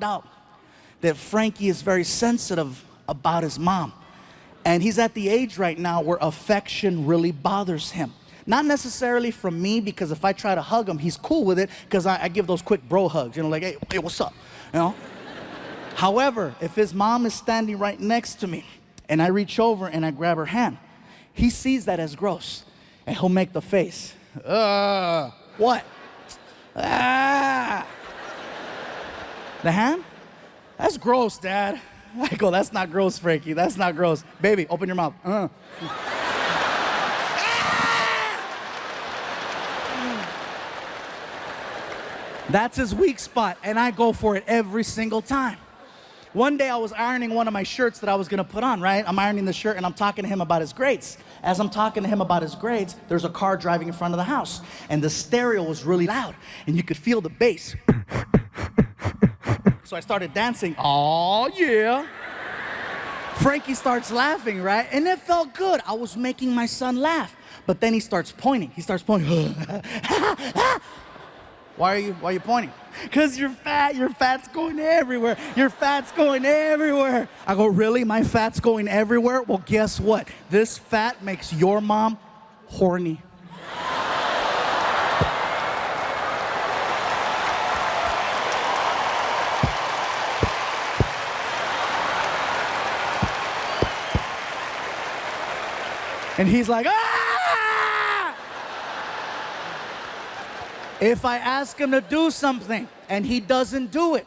out that Frankie is very sensitive about his mom. And he's at the age right now where affection really bothers him. Not necessarily from me, because if I try to hug him, he's cool with it, because I give those quick bro hugs, you know, like, hey, what's up, you know? However, if his mom is standing right next to me, and I reach over and I grab her hand, he sees that as gross, and he'll make the face. What? Ah. The hand? That's gross, Dad. I go, that's not gross, Frankie. That's not gross. Baby, open your mouth. That's his weak spot, and I go for it every single time. One day I was ironing one of my shirts that I was gonna put on, right? I'm ironing the shirt and I'm talking to him about his grades. As I'm talking to him about his grades, there's a car driving in front of the house, and the stereo was really loud, and you could feel the bass. So I started dancing. Oh yeah. Frankie starts laughing, right? And it felt good. I was making my son laugh. But then he starts pointing. He starts pointing. Why are you pointing? Because you're fat. Your fat's going everywhere. Your fat's going everywhere. I go, really? My fat's going everywhere? Well, guess what? This fat makes your mom horny. And he's like, ah! If I ask him to do something and he doesn't do it,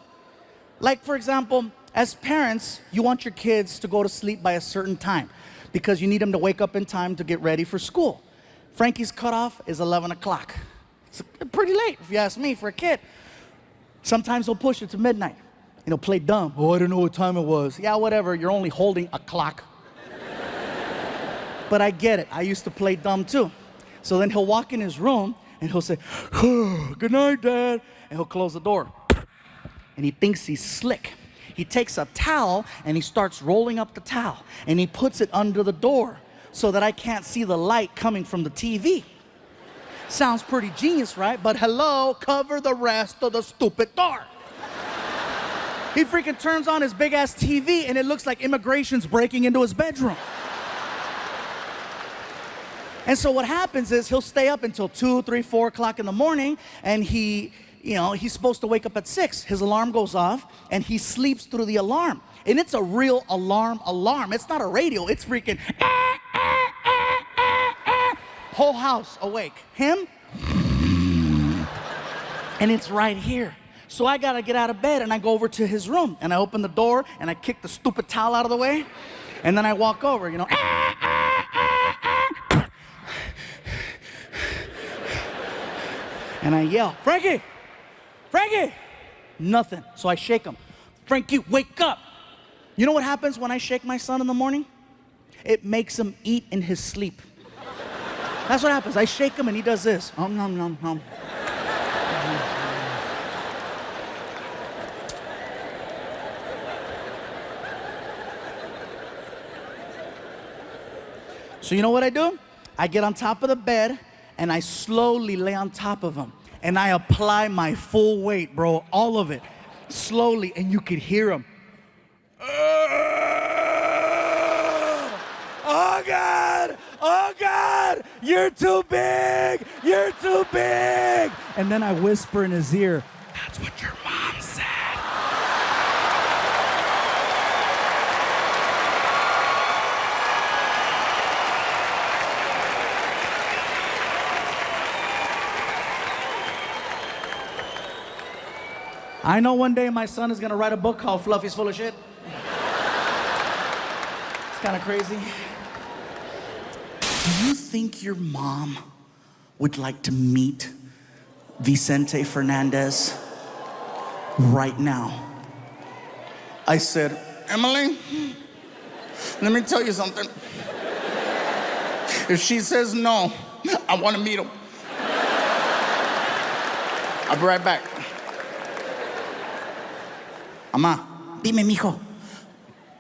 like for example, as parents, you want your kids to go to sleep by a certain time because you need them to wake up in time to get ready for school. Frankie's cutoff is 11 o'clock. It's pretty late, if you ask me, for a kid. Sometimes he'll push it to midnight. You know, play dumb. Oh, I don't know what time it was. Yeah, whatever, you're only holding a clock. But I get it. I used to play dumb too. So then he'll walk in his room and he'll say, oh, good night, Dad. And he'll close the door. And he thinks he's slick. He takes a towel and he starts rolling up the towel. And he puts it under the door so that I can't see the light coming from the TV. Sounds pretty genius, right? But hello, cover the rest of the stupid door. He freaking turns on his big ass TV and it looks like immigration's breaking into his bedroom. And so what happens is he'll stay up until 2, 3, 4 o'clock in the morning, and he's supposed to wake up at 6. His alarm goes off, and he sleeps through the alarm. And it's a real alarm. It's not a radio. It's freaking whole house awake. Him, and it's right here. So I gotta get out of bed, and I go over to his room, and I open the door, and I kick the stupid towel out of the way, and then I walk over, you know. And I yell, Frankie! Frankie! Nothing. So I shake him. Frankie, wake up! You know what happens when I shake my son in the morning? It makes him eat in his sleep. That's what happens. I shake him and he does this. Nom, nom, nom. So you know what I do? I get on top of the bed and I slowly lay on top of him. And I apply my full weight, bro, all of it. Slowly, and you could hear him. Oh God! Oh God! You're too big! You're too big! And then I whisper in his ear, that's what your mom said. I know one day my son is gonna write a book called Fluffy's Full of Shit. It's kind of crazy. Do you think your mom would like to meet Vicente Fernandez right now? I said, Emily, let me tell you something. If she says no, I want to meet him. I'll be right back. Ama, dime, mijo.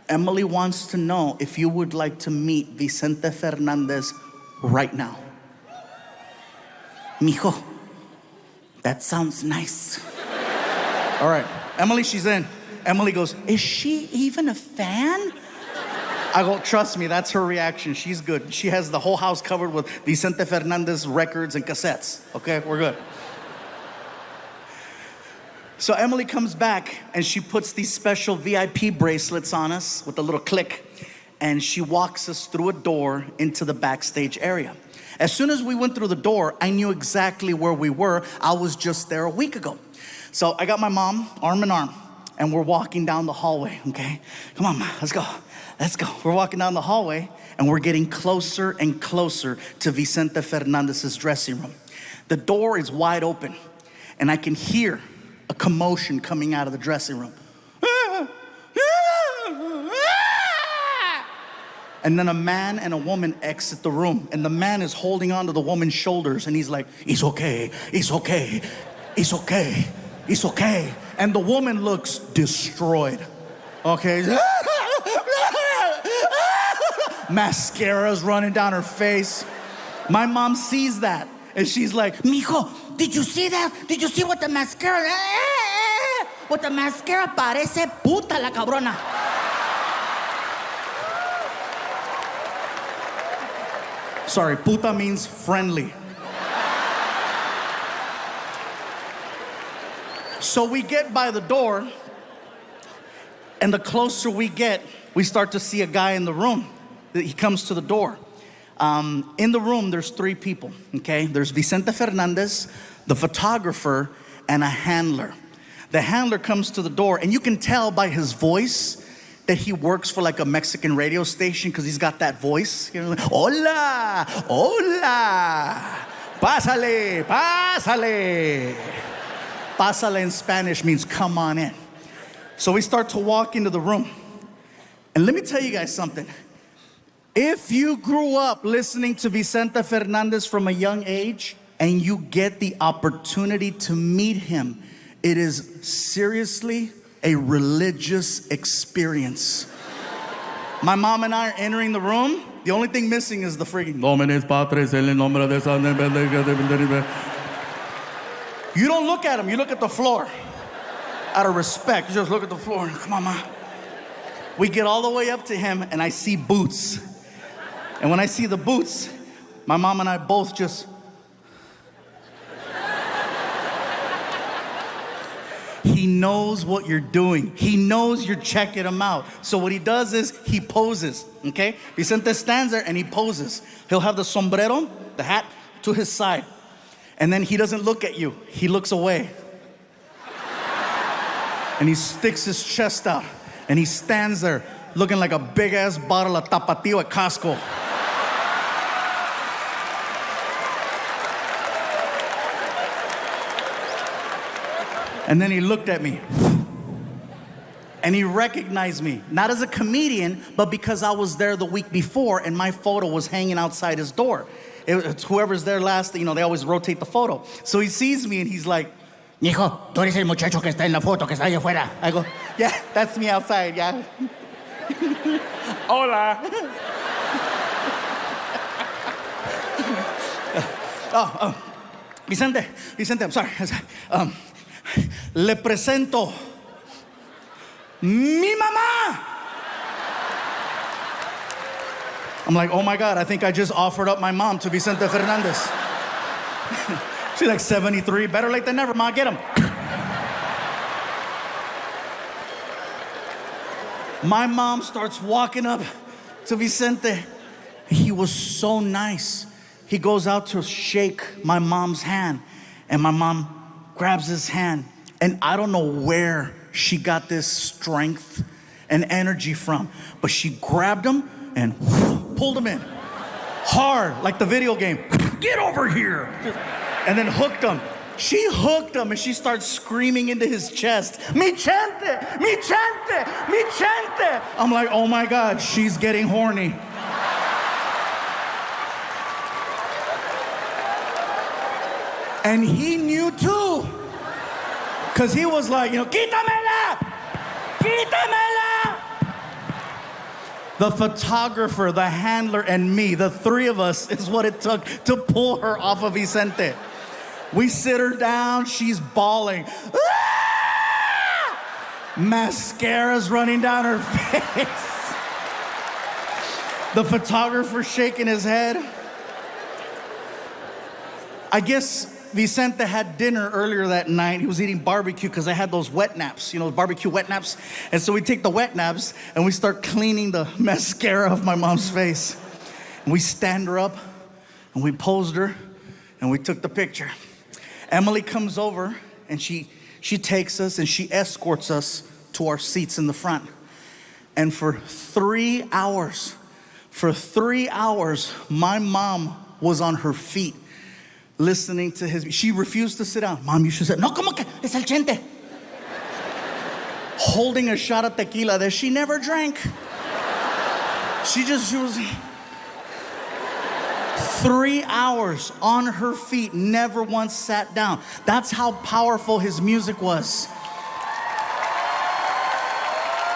Emily wants to know if you would like to meet Vicente Fernandez right now. Mijo, that sounds nice. All right, Emily, she's in. Emily goes, is she even a fan? I go, trust me, that's her reaction. She's good. She has the whole house covered with Vicente Fernandez records and cassettes. Okay, we're good. So Emily comes back and she puts these special VIP bracelets on us with a little click, and she walks us through a door into the backstage area. As soon as we went through the door, I knew exactly where we were. I was just there a week ago. So I got my mom arm in arm, and we're walking down the hallway, okay? Come on, Ma, let's go. Let's go. We're walking down the hallway, and we're getting closer and closer to Vicente Fernandez's dressing room. The door is wide open, and I can hear a commotion coming out of the dressing room. And then a man and a woman exit the room, and the man is holding on to the woman's shoulders, and he's like, it's okay, it's okay, it's okay, it's okay. And the woman looks destroyed, okay? Mascara's running down her face. My mom sees that, and she's like, mijo, did you see that? Did you see what the mascara? What the mascara parece puta la cabrona. Sorry, puta means friendly. So we get by the door, and the closer we get, we start to see a guy in the room. He comes to the door. In the room, there's 3 people, okay? There's Vicente Fernandez, the photographer, and a handler. The handler comes to the door, and you can tell by his voice that he works for like a Mexican radio station, because he's got that voice. You know, like, hola, hola, pásale, pásale. Pásale in Spanish means come on in. So we start to walk into the room. And let me tell you guys something. If you grew up listening to Vicente Fernandez from a young age, and you get the opportunity to meet him, it is seriously a religious experience. My mom and I are entering the room. The only thing missing is the freaking Dominus Patris el nombre de San. You don't look at him, you look at the floor. Out of respect, you just look at the floor. Come on, Ma. We get all the way up to him, and I see boots. And when I see the boots, my mom and I both just... He knows what you're doing. He knows you're checking him out. So what he does is he poses, okay? Vicente stands there and he poses. He'll have the sombrero, the hat, to his side. And then he doesn't look at you. He looks away. And he sticks his chest out. And he stands there looking like a big-ass bottle of Tapatio at Costco. And then he looked at me. And he recognized me, not as a comedian, but because I was there the week before and my photo was hanging outside his door. It's whoever's there last, you know, they always rotate the photo. So he sees me and he's like, mijo, tú eres el muchacho que está en la foto, que está allá afuera. I go, yeah, that's me outside, yeah. Hola. Vicente, I'm sorry. Le presento mi mamá. I'm like, oh my God, I think I just offered up my mom to Vicente Fernandez. She's like 73, better late than never, Ma, get him. My mom starts walking up to Vicente. He was so nice. He goes out to shake my mom's hand, and my mom grabs his hand, and I don't know where she got this strength and energy from, but she grabbed him and pulled him in hard, like the video game. Get over here. And then hooked him. She hooked him, and she starts screaming into his chest, mi chente, mi chente, mi chente. I'm like, oh my God, she's getting horny. And he knew too. Because he was like, you know, quítamela! Quítamela! The photographer, the handler, and me, the 3 of us, is what it took to pull her off of Vicente. We sit her down, she's bawling. Ah! Mascara's running down her face. The photographer shaking his head. I guess Vicente had dinner earlier that night. He was eating barbecue because I had those wet naps, barbecue wet naps. And so we take the wet naps and we start cleaning the mascara off my mom's face. And we stand her up and we posed her and we took the picture. Emily comes over and she takes us and she escorts us to our seats in the front. And for 3 hours, my mom was on her feet listening to she refused to sit down. Mom, you should sit. No, como que es el chente. Holding a shot of tequila that she never drank. She was 3 hours on her feet, never once sat down. That's how powerful his music was.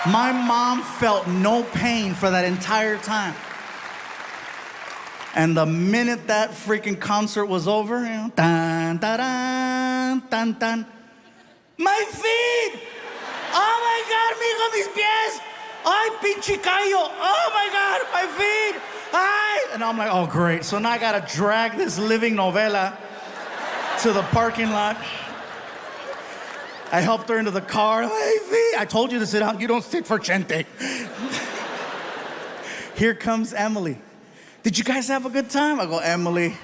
My mom felt no pain for that entire time. And the minute that freaking concert was over, tan, tan, tan, tan. My feet! Oh my God, mijo, mis pies! Ay, pinche callo! Oh my God, my feet! Ay! And I'm like, oh great. So now I gotta drag this living novela to the parking lot. I helped her into the car. My feet! I told you to sit down. You don't sit for Chente. Here comes Emily. Did you guys have a good time? I go, Emily,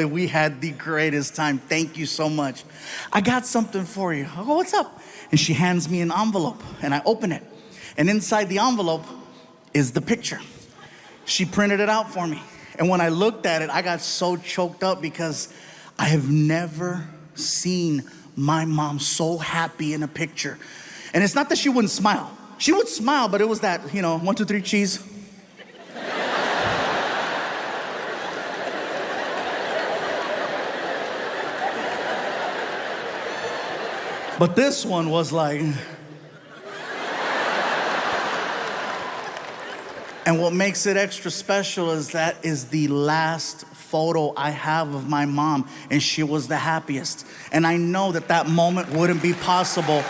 we had the greatest time. Thank you so much. I got something for you. I go, what's up? And she hands me an envelope, and I open it. And inside the envelope is the picture. She printed it out for me. And when I looked at it, I got so choked up because I have never seen my mom so happy in a picture. And it's not that she wouldn't smile. She would smile, but it was that, 1, 2, 3, cheese. But this one was like... And what makes it extra special is that is the last photo I have of my mom, and she was the happiest. And I know that that moment wouldn't be possible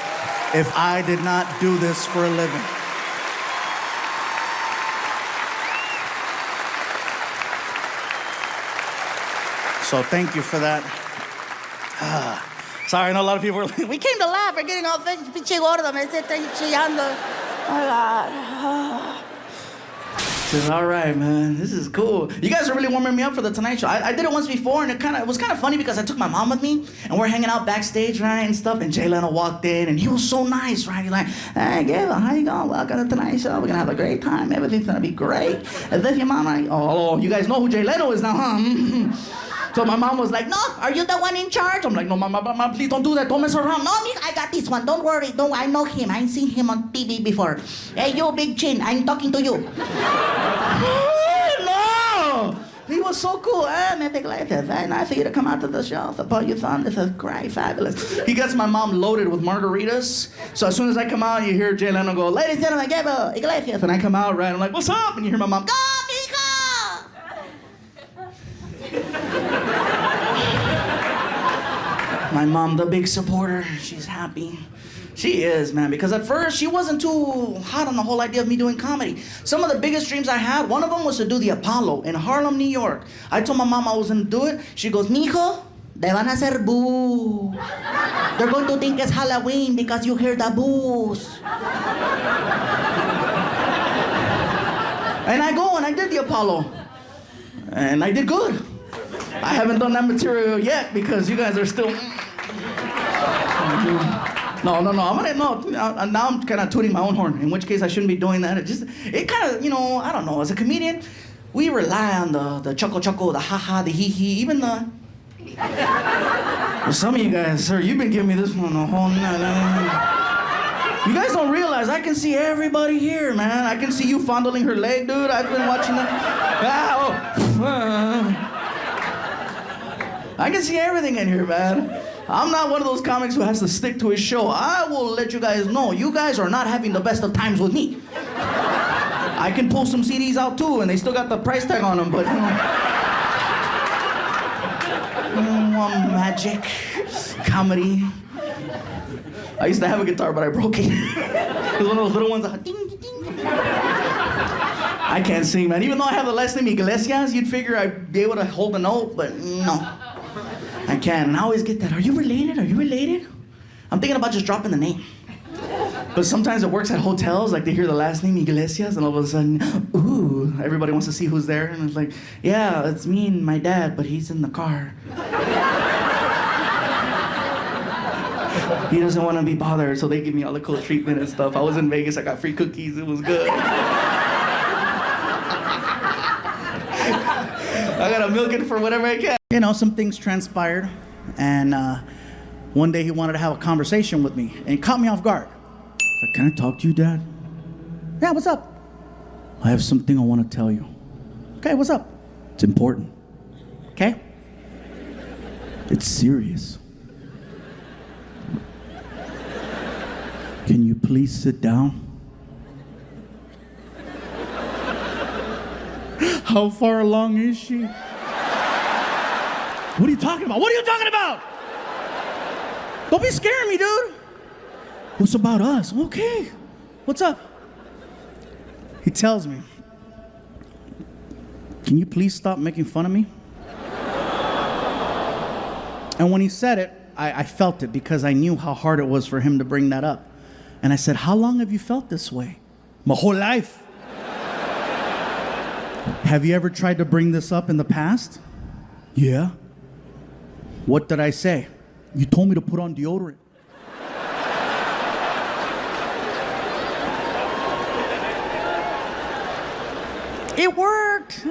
if I did not do this for a living. So thank you for that. Sorry, I know a lot of people are like, we came to laugh. We're getting all pinche gordo. Me estoy chillando. Oh my God. This is all right, man. This is cool. You guys are really warming me up for the Tonight Show. I did it once before, and it was kind of funny because I took my mom with me, and we're hanging out backstage, right, and stuff. And Jay Leno walked in, and he was so nice, right? He's like, hey, Gabriel, how you going? Welcome to the Tonight Show. We're gonna have a great time. Everything's gonna be great. Is this your mom? Oh, you guys know who Jay Leno is now, huh? So my mom was like, no, are you the one in charge? I'm like, no, mom, please don't do that. Don't mess around. No, I got this one. Don't worry. I know him. I've seen him on TV before. Hey, you big chin. I'm talking to you. No! He was so cool. Mr. Iglesias, very nice for you to come out to the show. Support your son. This is great, fabulous. He gets my mom loaded with margaritas. So as soon as I come out, you hear Jay Leno go, ladies and gentlemen, Gabriel Iglesias. And I come out, right? I'm like, what's up? And you hear my mom, go, Mico! My mom, the big supporter, she's happy. She is, man, because at first she wasn't too hot on the whole idea of me doing comedy. Some of the biggest dreams I had, one of them was to do the Apollo in Harlem, New York. I told my mom I was gonna do it. She goes, mijo, te van a hacer boo. They're going to think it's Halloween because you hear the boos. And I go and I did the Apollo. And I did good. I haven't done that material yet because you guys are still... No. Now I'm kind of tooting my own horn, in which case I shouldn't be doing that. It kind of, I don't know. As a comedian, we rely on the chuckle, the ha-ha, the hee-hee, even the... Well, some of you guys, sir, you've been giving me this one the whole night. You guys don't realize I can see everybody here, man. I can see you fondling her leg, dude. I've been watching that. I can see everything in here, man. I'm not one of those comics who has to stick to his show. I will let you guys know, you guys are not having the best of times with me. I can pull some CDs out too, and they still got the price tag on them, but magic, comedy. I used to have a guitar, but I broke it. It's one of those little ones that ding, ding, ding. I can't sing, man. Even though I have the last name Iglesias, you'd figure I'd be able to hold a note, but no. I can't. And I always get that. Are you related? Are you related? I'm thinking about just dropping the name. But sometimes it works at hotels, like they hear the last name Iglesias, and all of a sudden, ooh, everybody wants to see who's there. And it's like, yeah, it's me and my dad, but he's in the car. He doesn't want to be bothered, so they give me all the cool treatment and stuff. I was in Vegas, I got free cookies, it was good. I gotta milk it for whatever I can. You know, some things transpired, and one day he wanted to have a conversation with me, and it caught me off guard. I said, can I talk to you, Dad? Yeah, what's up? I have something I want to tell you. Okay, what's up? It's important. Okay? It's serious. Can you please sit down? How far along is she? What are you talking about? What are you talking about? Don't be scaring me, dude. What's about us? Okay. What's up? He tells me, can you please stop making fun of me? And when he said it, I felt it because I knew how hard it was for him to bring that up. And I said, how long have you felt this way? My whole life. Have you ever tried to bring this up in the past? Yeah. What did I say? You told me to put on deodorant. It worked.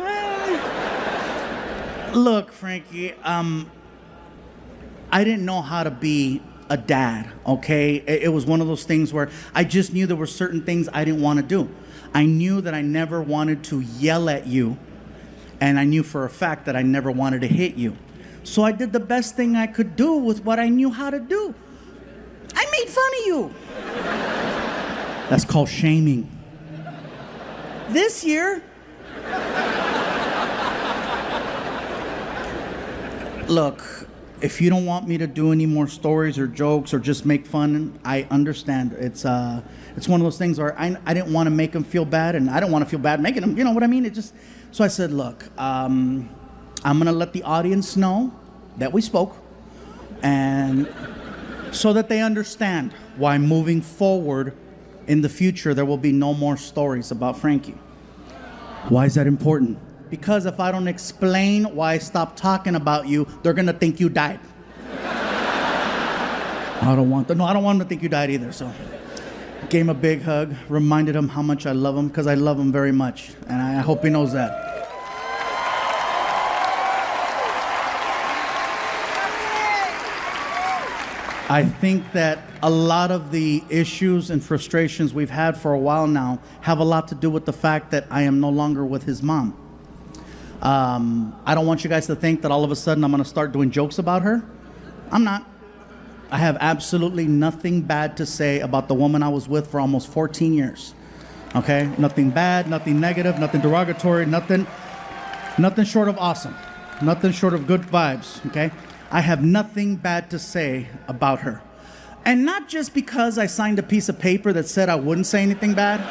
Look, Frankie, I didn't know how to be a dad, okay? It was one of those things where I just knew there were certain things I didn't want to do. I knew that I never wanted to yell at you, and I knew for a fact that I never wanted to hit you. So I did the best thing I could do with what I knew how to do. I made fun of you. That's called shaming. This year, look, if you don't want me to do any more stories or jokes or just make fun, I understand. It's one of those things where I didn't want to make him feel bad, and I don't want to feel bad making him, you know what I mean? So I said, look, I'm going to let the audience know that we spoke, and so that they understand why moving forward in the future, there will be no more stories about Frankie. Why is that important? Because if I don't explain why I stopped talking about you, they're gonna think you died. I don't want them to think you died either, so. Gave him a big hug, reminded him how much I love him, because I love him very much, and I hope he knows that. I think that a lot of the issues and frustrations we've had for a while now have a lot to do with the fact that I am no longer with his mom. I don't want you guys to think that all of a sudden I'm going to start doing jokes about her. I'm not. I have absolutely nothing bad to say about the woman I was with for almost 14 years. Okay? Nothing bad, nothing negative, nothing derogatory, nothing short of awesome. Nothing short of good vibes, okay? I have nothing bad to say about her. And not just because I signed a piece of paper that said I wouldn't say anything bad,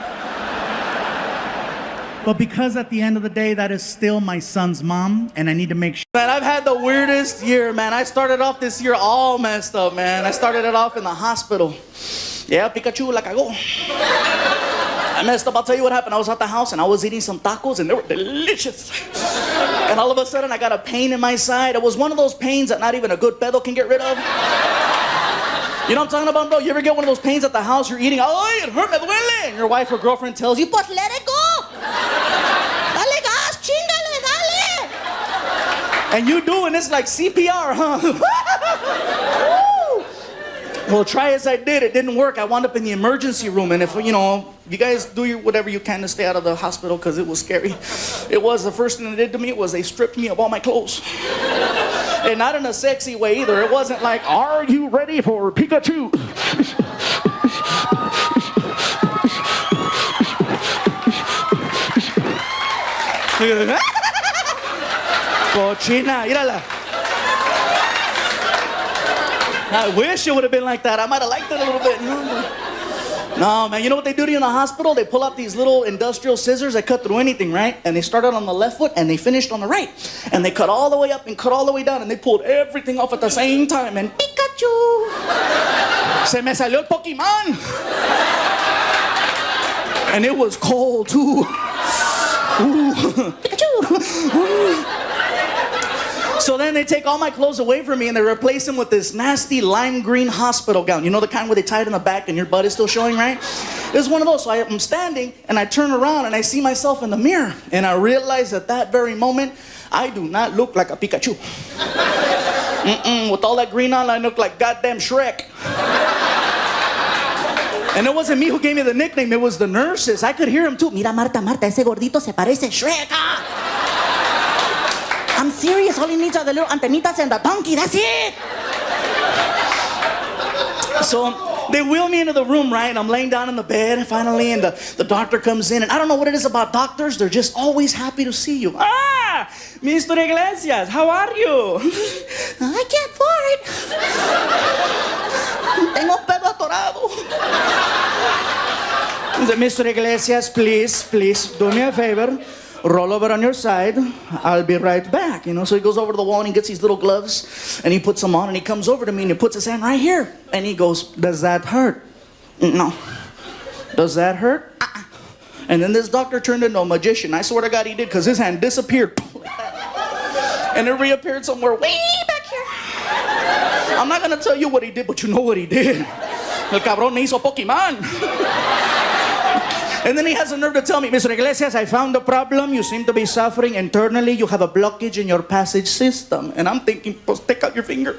but because at the end of the day, that is still my son's mom, and I need to make sure. Man, I've had the weirdest year, man. I started off this year all messed up, man. I started it off in the hospital. Yeah, Pikachu la cagó. I messed up. I'll tell you what happened. I was at the house, and I was eating some tacos, and they were delicious. And all of a sudden, I got a pain in my side. It was one of those pains that not even a good pedo can get rid of. You know what I'm talking about, bro? You ever get one of those pains at the house, you're eating, oh, it hurt, me duele. And your wife or girlfriend tells you, pues let it go. Dale gas, chingale, dale. And you do, and it's like CPR, huh? Well, try as I did, it didn't work. I wound up in the emergency room, and if, you guys do whatever you can to stay out of the hospital, because it was scary. It was, the first thing they did to me was they stripped me of all my clothes. And not in a sexy way either. It wasn't like, are you ready for Pikachu? Cochina, mírala. I wish it would have been like that. I might have liked it a little bit. No, man, you know what they do to you in the hospital? They pull out these little industrial scissors that cut through anything, right? And they started on the left foot and they finished on the right. And they cut all the way up and cut all the way down and they pulled everything off at the same time. And Pikachu! Se me salió el Pokemon! And it was cold, too. Ooh. Pikachu! Ooh. So then they take all my clothes away from me and they replace them with this nasty lime green hospital gown. You know the kind where they tie it in the back and your butt is still showing, right? It was one of those. So I'm standing and I turn around and I see myself in the mirror. And I realize at that very moment, I do not look like a Pikachu. With all that green on, I look like goddamn Shrek. And it wasn't me who gave me the nickname, it was the nurses. I could hear them too. Mira, Marta, ese gordito se parece Shrek. I'm serious, all he needs are the little antenitas and the donkey, that's it. So they wheel me into the room, right? And I'm laying down in the bed finally, and the doctor comes in. And I don't know what it is about doctors, they're just always happy to see you. Ah, Mr. Iglesias, how are you? I can't fart. Tengo pedo atorado. Mr. Iglesias, please, do me a favor. Roll over on your side. I'll be right back. You know, so he goes over to the wall and he gets these little gloves and he puts them on and he comes over to me and he puts his hand right here and he goes, does that hurt? No. Does that hurt? And then this doctor turned into a magician. I swear to God he did, because his hand disappeared. And it reappeared somewhere way back here. I'm not going to tell you what he did, but you know what he did. El cabrón me hizo Pokemon. And then he has the nerve to tell me, Mr. Iglesias, I found the problem. You seem to be suffering internally. You have a blockage in your passage system. And I'm thinking, pues, take out your finger.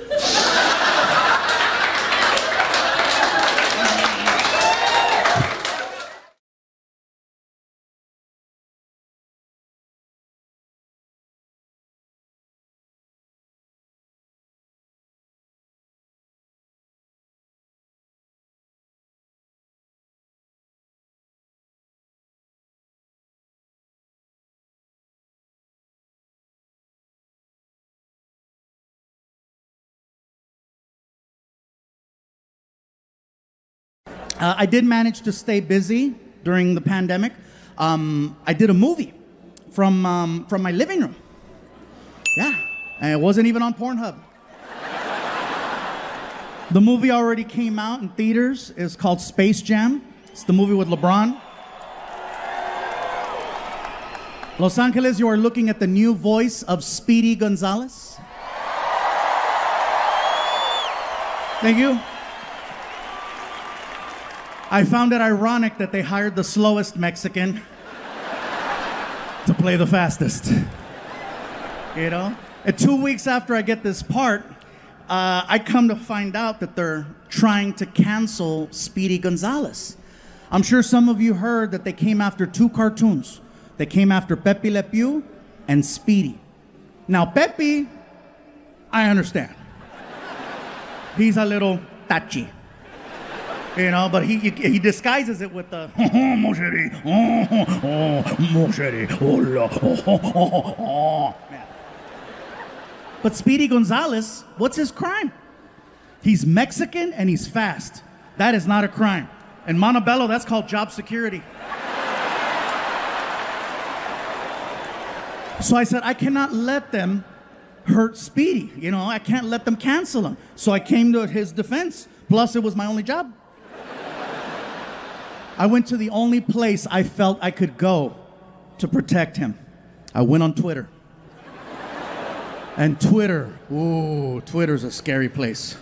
I did manage to stay busy during the pandemic. I did a movie from my living room. Yeah, and it wasn't even on Pornhub. The movie already came out in theaters. It's called Space Jam. It's the movie with LeBron. Los Angeles, you are looking at the new voice of Speedy Gonzalez. Thank you. I found it ironic that they hired the slowest Mexican to play the fastest. You know? And 2 weeks after I get this part, I come to find out that they're trying to cancel Speedy Gonzalez. I'm sure some of you heard that they came after two cartoons. They came after Pepe Le Pew and Speedy. Now, Pepe, I understand. He's a little touchy. You know, but he disguises it with the mosheri, mosheri, hola, But Speedy Gonzalez, what's his crime? He's Mexican and he's fast. That is not a crime. In Montebello, that's called job security. So I said, I cannot let them hurt Speedy. You know, I can't let them cancel him. So I came to his defense. Plus, it was my only job. I went to the only place I felt I could go to protect him. I went on Twitter. And Twitter, ooh, Twitter's a scary place.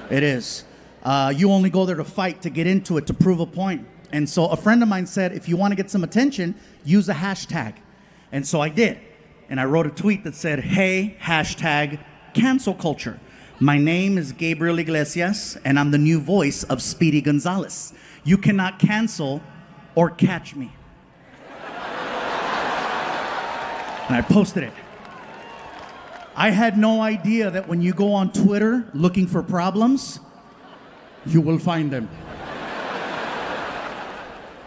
It is. You only go there to fight, to get into it, to prove a point. And so a friend of mine said, if you want to get some attention, use a hashtag. And so I did. And I wrote a tweet that said, hey, hashtag cancel culture. My name is Gabriel Iglesias, and I'm the new voice of Speedy Gonzalez. You cannot cancel or catch me. And I posted it. I had no idea that when you go on Twitter looking for problems, you will find them.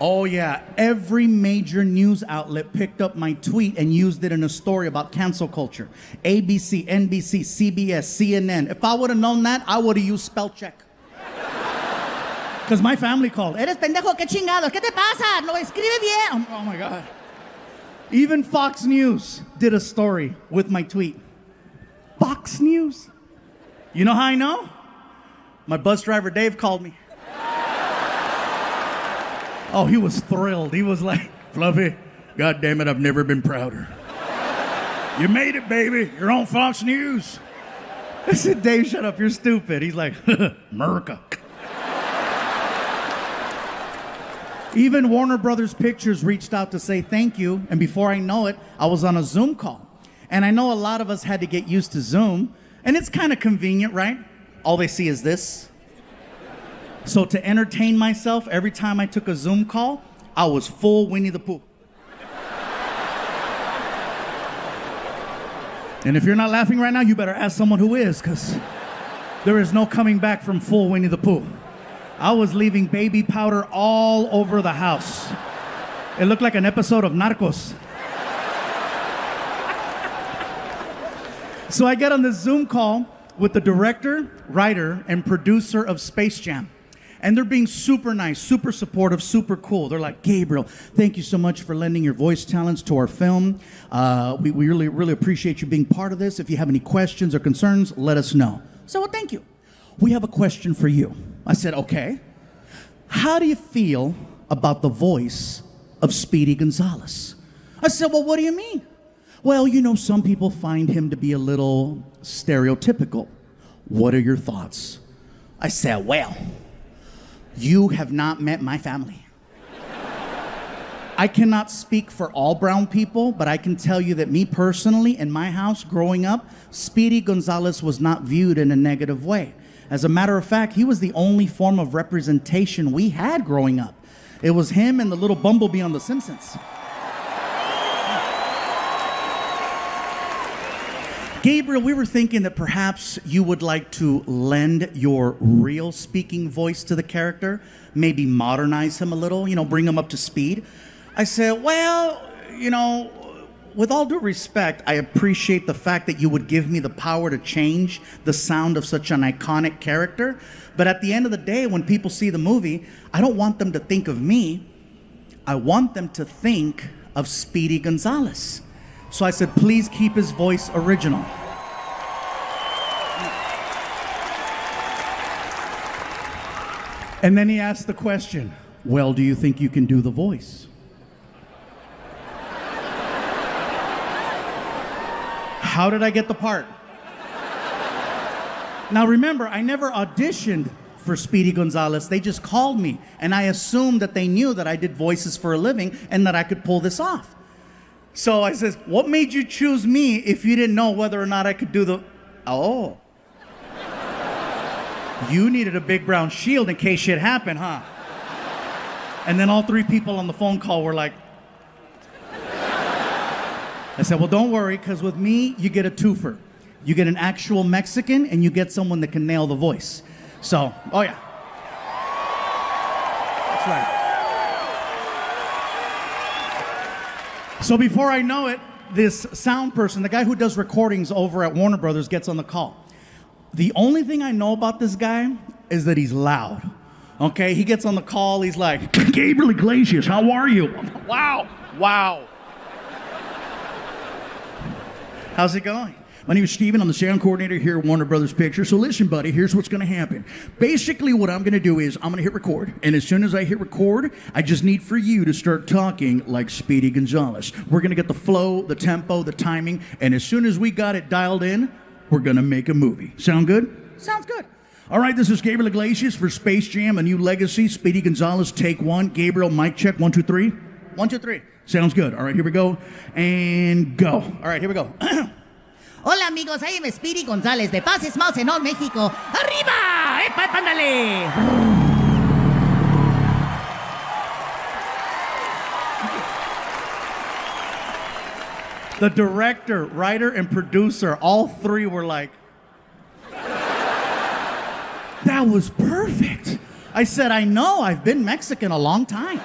Oh yeah, every major news outlet picked up my tweet and used it in a story about cancel culture. ABC, NBC, CBS, CNN. If I would have known that, I would have used spell check. Because my family called. Eres pendejo, qué chingados. ¿Qué te pasa? No escribe bien. Oh my God. Even Fox News did a story with my tweet. Fox News. You know how I know? My bus driver Dave called me. Oh, he was thrilled. He was like, Fluffy, God damn it, I've never been prouder. You made it, baby. You're on Fox News. I said, Dave, shut up. You're stupid. He's like, America. Even Warner Brothers Pictures reached out to say thank you. And before I know it, I was on a Zoom call. And I know a lot of us had to get used to Zoom. And it's kind of convenient, right? All they see is this. So to entertain myself, every time I took a Zoom call, I was full Winnie the Pooh. And if you're not laughing right now, you better ask someone who is, because there is no coming back from full Winnie the Pooh. I was leaving baby powder all over the house. It looked like an episode of Narcos. So I get on this Zoom call with the director, writer, and producer of Space Jam. And they're being super nice, super supportive, super cool. They're like, Gabriel, thank you so much for lending your voice talents to our film. We really, really appreciate you being part of this. If you have any questions or concerns, let us know. So, well, thank you. We have a question for you. I said, okay. How do you feel about the voice of Speedy Gonzalez? I said, well, what do you mean? Well, you know, some people find him to be a little stereotypical. What are your thoughts? I said, well, you have not met my family. I cannot speak for all brown people, but I can tell you that me personally, in my house growing up, Speedy Gonzalez was not viewed in a negative way. As a matter of fact, he was the only form of representation we had growing up. It was him and the little bumblebee on The Simpsons. Gabriel, we were thinking that perhaps you would like to lend your real speaking voice to the character, maybe modernize him a little, you know, bring him up to speed. I said, well, you know, with all due respect, I appreciate the fact that you would give me the power to change the sound of such an iconic character. But at the end of the day, when people see the movie, I don't want them to think of me. I want them to think of Speedy Gonzalez. So I said, please keep his voice original. And then he asked the question, well, do you think you can do the voice? How did I get the part? Now remember, I never auditioned for Speedy Gonzalez. They just called me, and I assumed that they knew that I did voices for a living and that I could pull this off. So I says, what made you choose me if you didn't know whether or not I could do the... Oh. You needed a big brown shield in case shit happened, huh? And then all three people on the phone call were like... I said, well, don't worry, because with me, you get a twofer. You get an actual Mexican, and you get someone that can nail the voice. So, oh yeah. That's right. So before I know it, this sound person, the guy who does recordings over at Warner Brothers, gets on the call. The only thing I know about this guy is that he's loud. Okay, he gets on the call, he's like, Gabriel Iglesias, how are you? Wow, wow. How's it going? My name is Steven. I'm the sound coordinator here at Warner Brothers Pictures. So listen, buddy, here's what's going to happen. Basically, what I'm going to do is I'm going to hit record. And as soon as I hit record, I just need for you to start talking like Speedy Gonzalez. We're going to get the flow, the tempo, the timing. And as soon as we got it dialed in, we're going to make a movie. Sound good? Sounds good. All right, this is Gabriel Iglesias for Space Jam, A New Legacy. Speedy Gonzalez, take one. Gabriel, mic check, 1, 2, 3. 1, 2, 3. Sounds good. All right, here we go. And go. All right, here we go. Hola amigos, I am Speedy Gonzalez de Pases Mouse en All México. ¡Arriba! ¡Epa, pándale! The director, writer, and producer, all three were like, that was perfect. I said, I know, I've been Mexican a long time.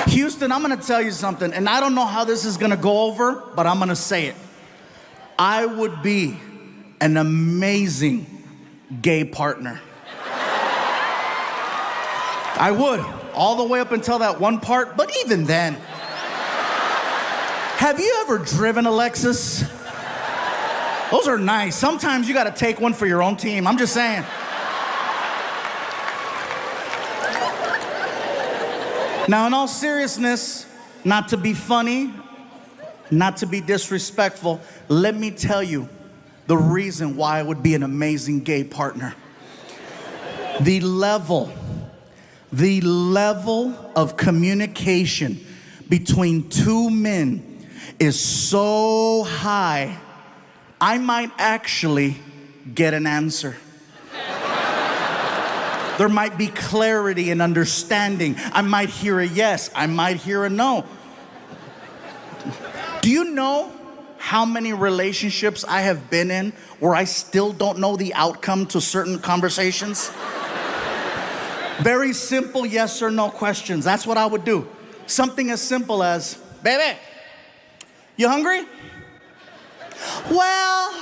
Houston, I'm gonna tell you something, and I don't know how this is gonna go over, but I'm gonna say it. I would be an amazing gay partner. I would, all the way up until that one part, but even then. Have you ever driven a Lexus? Those are nice. Sometimes you gotta take one for your own team, I'm just saying. Now, in all seriousness, not to be funny, not to be disrespectful, let me tell you the reason why I would be an amazing gay partner. The level of communication between two men is so high, I might actually get an answer. There might be clarity and understanding. I might hear a yes, I might hear a no. Do you know how many relationships I have been in where I still don't know the outcome to certain conversations? Very simple yes or no questions. That's what I would do. Something as simple as, baby, you hungry? Well,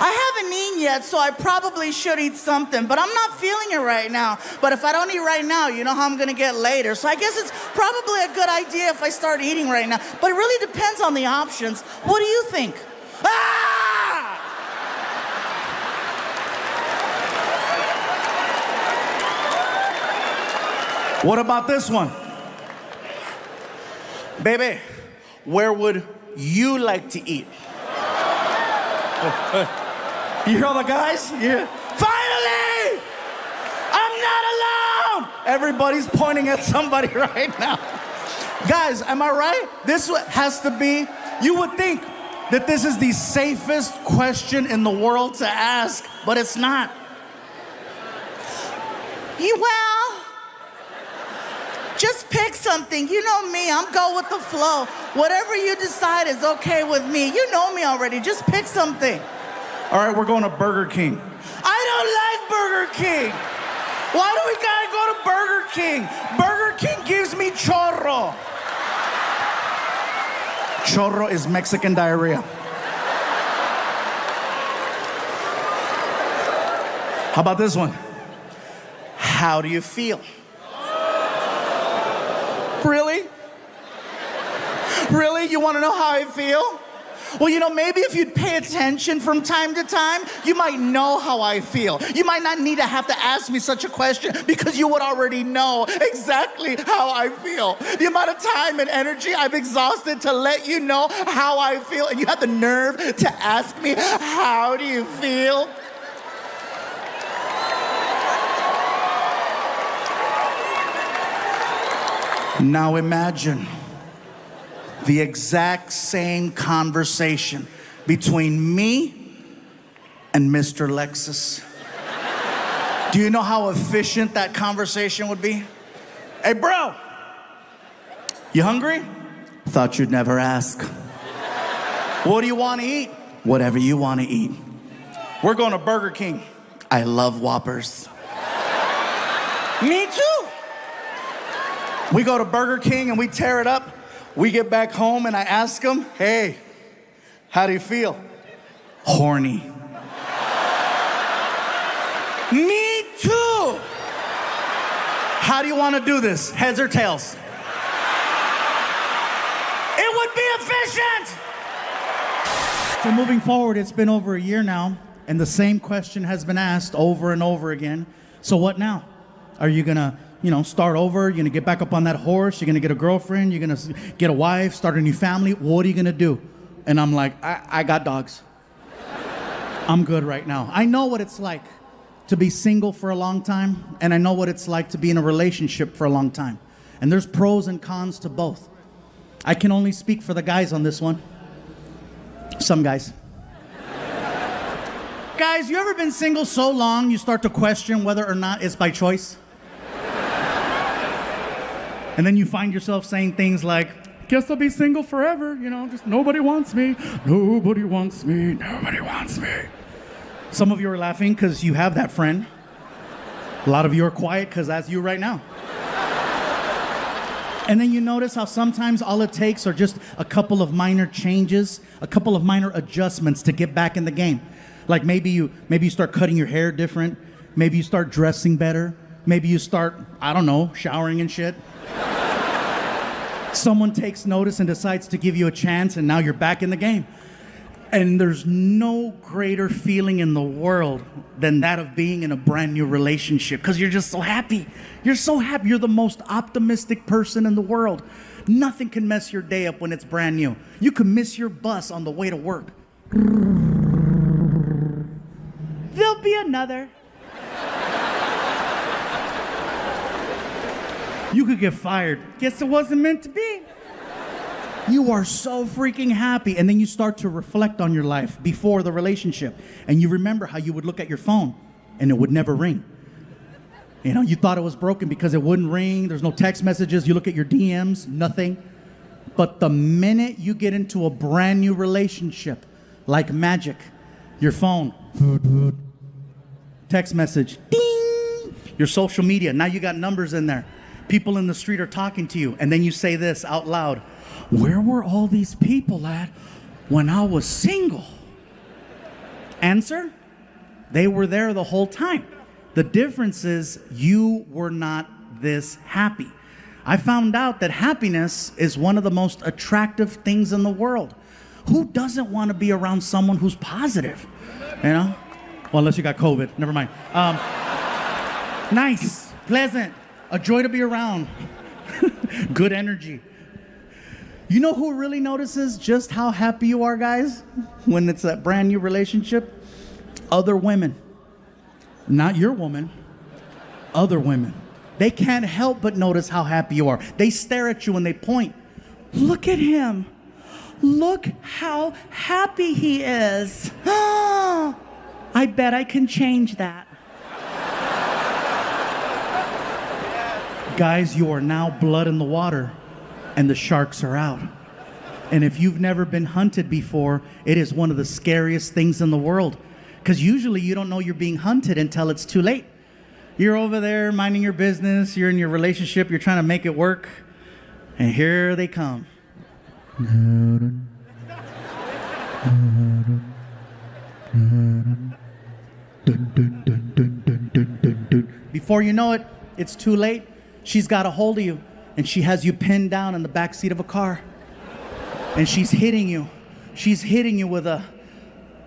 I haven't eaten yet, so I probably should eat something, but I'm not feeling it right now. But if I don't eat right now, you know how I'm gonna get later. So I guess it's probably a good idea if I start eating right now. But it really depends on the options. What do you think? Ah! What about this one? Baby, where would you like to eat? You hear all the guys? Yeah. Finally! I'm not alone! Everybody's pointing at somebody right now. Guys, am I right? This has to be, you would think that this is the safest question in the world to ask, but it's not. Well, just pick something. You know me, I'm go with the flow. Whatever you decide is okay with me. You know me already, just pick something. All right, we're going to Burger King. I don't like Burger King. Why do we gotta go to Burger King? Burger King gives me chorro. Chorro is Mexican diarrhea. How about this one? How do you feel? Really? Really? You want to know how I feel? Well, you know, maybe if you'd pay attention from time to time, you might know how I feel. You might not need to have to ask me such a question because you would already know exactly how I feel. The amount of time and energy I've exhausted to let you know how I feel, and you have the nerve to ask me, how do you feel? Now imagine the exact same conversation between me and Mr. Lexus. Do you know how efficient that conversation would be? Hey, bro, you hungry? Thought you'd never ask. What do you want to eat? Whatever you want to eat. We're going to Burger King. I love Whoppers. Me too. We go to Burger King and we tear it up. We get back home and I ask him, hey, how do you feel? Horny. Me too. How do you want to do this? Heads or tails? It would be efficient. So moving forward, it's been over a year now, and the same question has been asked over and over again. So what now? Are you gonna, start over? You're gonna get back up on that horse? You're gonna get a girlfriend? You're gonna get a wife, start a new family? What are you gonna do? And I'm like, I got dogs. I'm good right now. I know what it's like to be single for a long time, and I know what it's like to be in a relationship for a long time. And there's pros and cons to both. I can only speak for the guys on this one. Some guys. Guys, you ever been single so long you start to question whether or not it's by choice? And then you find yourself saying things like, guess I'll be single forever, just nobody wants me, nobody wants me, nobody wants me. Some of you are laughing because you have that friend. A lot of you are quiet because that's you right now. And then you notice how sometimes all it takes are just a couple of minor changes, a couple of minor adjustments to get back in the game. Like maybe you start cutting your hair different, maybe you start dressing better, maybe you start, I don't know, showering and shit. Someone takes notice and decides to give you a chance, and now you're back in the game. And there's no greater feeling in the world than that of being in a brand new relationship, because you're just so happy. You're so happy. You're the most optimistic person in the world. Nothing can mess your day up when it's brand new. You can miss your bus on the way to work. There'll be another. You could get fired. Guess it wasn't meant to be. You are so freaking happy. And then you start to reflect on your life before the relationship. And you remember how you would look at your phone and it would never ring. You know, you thought it was broken because it wouldn't ring. There's no text messages. You look at your DMs, nothing. But the minute you get into a brand new relationship, like magic, your phone, text message, ding, your social media, now you got numbers in there. People in the street are talking to you, and then you say this out loud: where were all these people at when I was single? Answer: they were there the whole time. The difference is you were not this happy. I found out that happiness is one of the most attractive things in the world. Who doesn't want to be around someone who's positive? You know? Well, unless you got COVID. Never mind. Nice, pleasant, a joy to be around. Good energy. You know who really notices just how happy you are, guys, when it's that brand new relationship? Other women. Not your woman. Other women. They can't help but notice how happy you are. They stare at you and they point. Look at him. Look how happy he is. I bet I can change that. Guys, you are now blood in the water, and the sharks are out. And if you've never been hunted before, it is one of the scariest things in the world. Because usually you don't know you're being hunted until it's too late. You're over there minding your business, you're in your relationship, you're trying to make it work, and here they come. Before you know it, it's too late. She's got a hold of you, and she has you pinned down in the backseat of a car. And she's hitting you. She's hitting you with a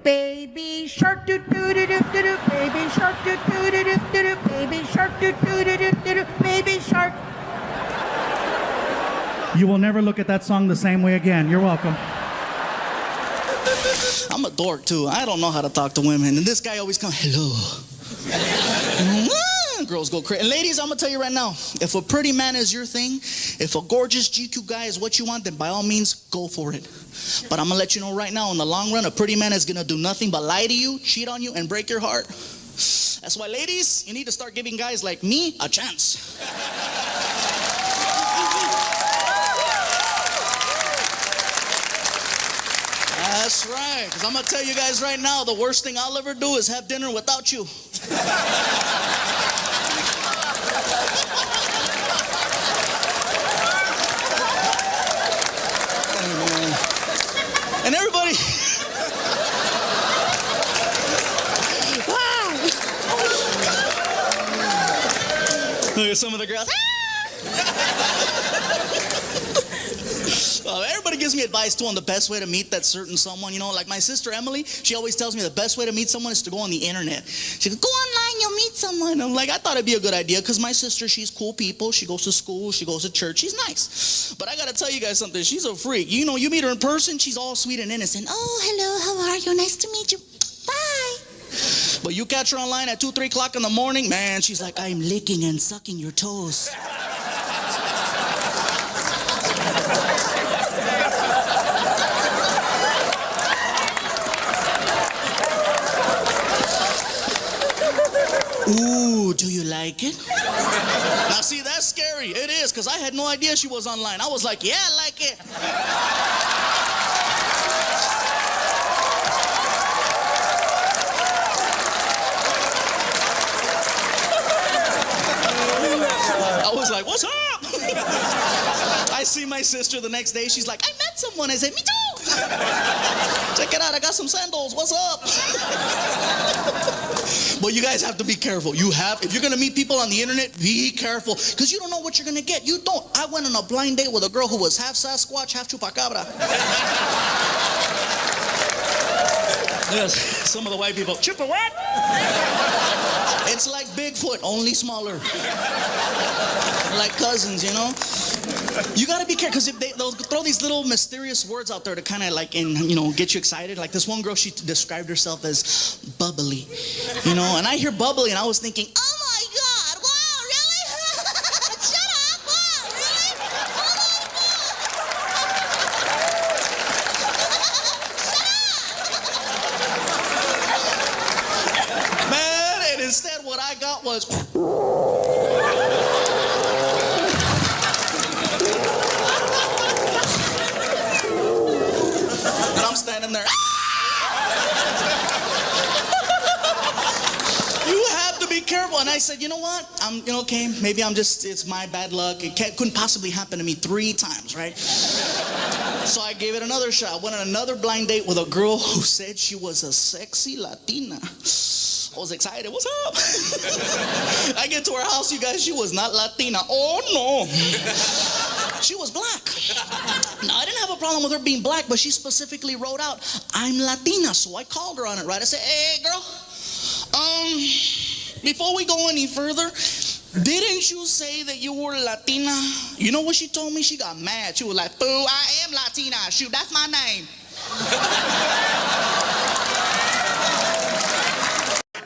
baby shark doo doo doo doo doo doo, baby shark doo doo doo doo doo doo, baby shark doo doo doo doo doo doo, baby shark. You will never look at that song the same way again. You're welcome. I'm a dork too. I don't know how to talk to women. And this guy always comes, hello. Girls go crazy. And ladies, I'm gonna tell you right now, if a pretty man is your thing, if a gorgeous GQ guy is what you want, then by all means, go for it. But I'm gonna let you know right now, in the long run, a pretty man is gonna do nothing but lie to you, cheat on you, and break your heart. That's why, ladies, you need to start giving guys like me a chance. That's right, because I'm gonna tell you guys right now, the worst thing I'll ever do is have dinner without you. And everybody, look at some of the girls. Everybody gives me advice too on the best way to meet that certain someone. You know, like my sister Emily, she always tells me the best way to meet someone is to go on the internet. She goes, go online, you'll meet someone. I'm like, I thought it'd be a good idea because my sister, she's cool people. She goes to school, she goes to church, she's nice. But I gotta tell you guys something, she's a freak. You know, you meet her in person, she's all sweet and innocent. Oh, hello, how are you? Nice to meet you. Bye. But you catch her online at 2, 3 o'clock in the morning, man, she's like, I'm licking and sucking your toes. Ooh, do you like it? Now see, that's scary. It is, because I had no idea she was online. I was like, yeah, I like it. I was like, what's up? see my sister the next day. She's like, I met someone. I said, me too. Check it out. I got some sandals. What's up? But you guys have to be careful. If you're going to meet people on the internet, be careful. Because you don't know what you're going to get. You don't. I went on a blind date with a girl who was half Sasquatch, half Chupacabra. Yes, some of the white people, Chupa what? It's like Bigfoot, only smaller. Like cousins, you know? You gotta be careful, because they'll throw these little mysterious words out there to kind of like, get you excited. Like this one girl, she described herself as bubbly, and I hear bubbly and I was thinking, oh my God, wow, really? Shut up, wow, really? Oh my God. Man, and instead what I got was... I'm standing there. You have to be careful. And I said, you know what? Okay, maybe it's my bad luck. Couldn't possibly happen to me 3 times, right? So I gave it another shot. Went on another blind date with a girl who said she was a sexy Latina. I was excited. What's up? I get to her house, you guys. She was not Latina. Oh, no. She was black. Now, I didn't have a problem with her being black, but she specifically wrote out, I'm Latina. So I called her on it, right? I said, hey, girl, before we go any further, didn't you say that you were Latina? You know what she told me? She got mad. She was like, fool, I am Latina. Shoot, that's my name.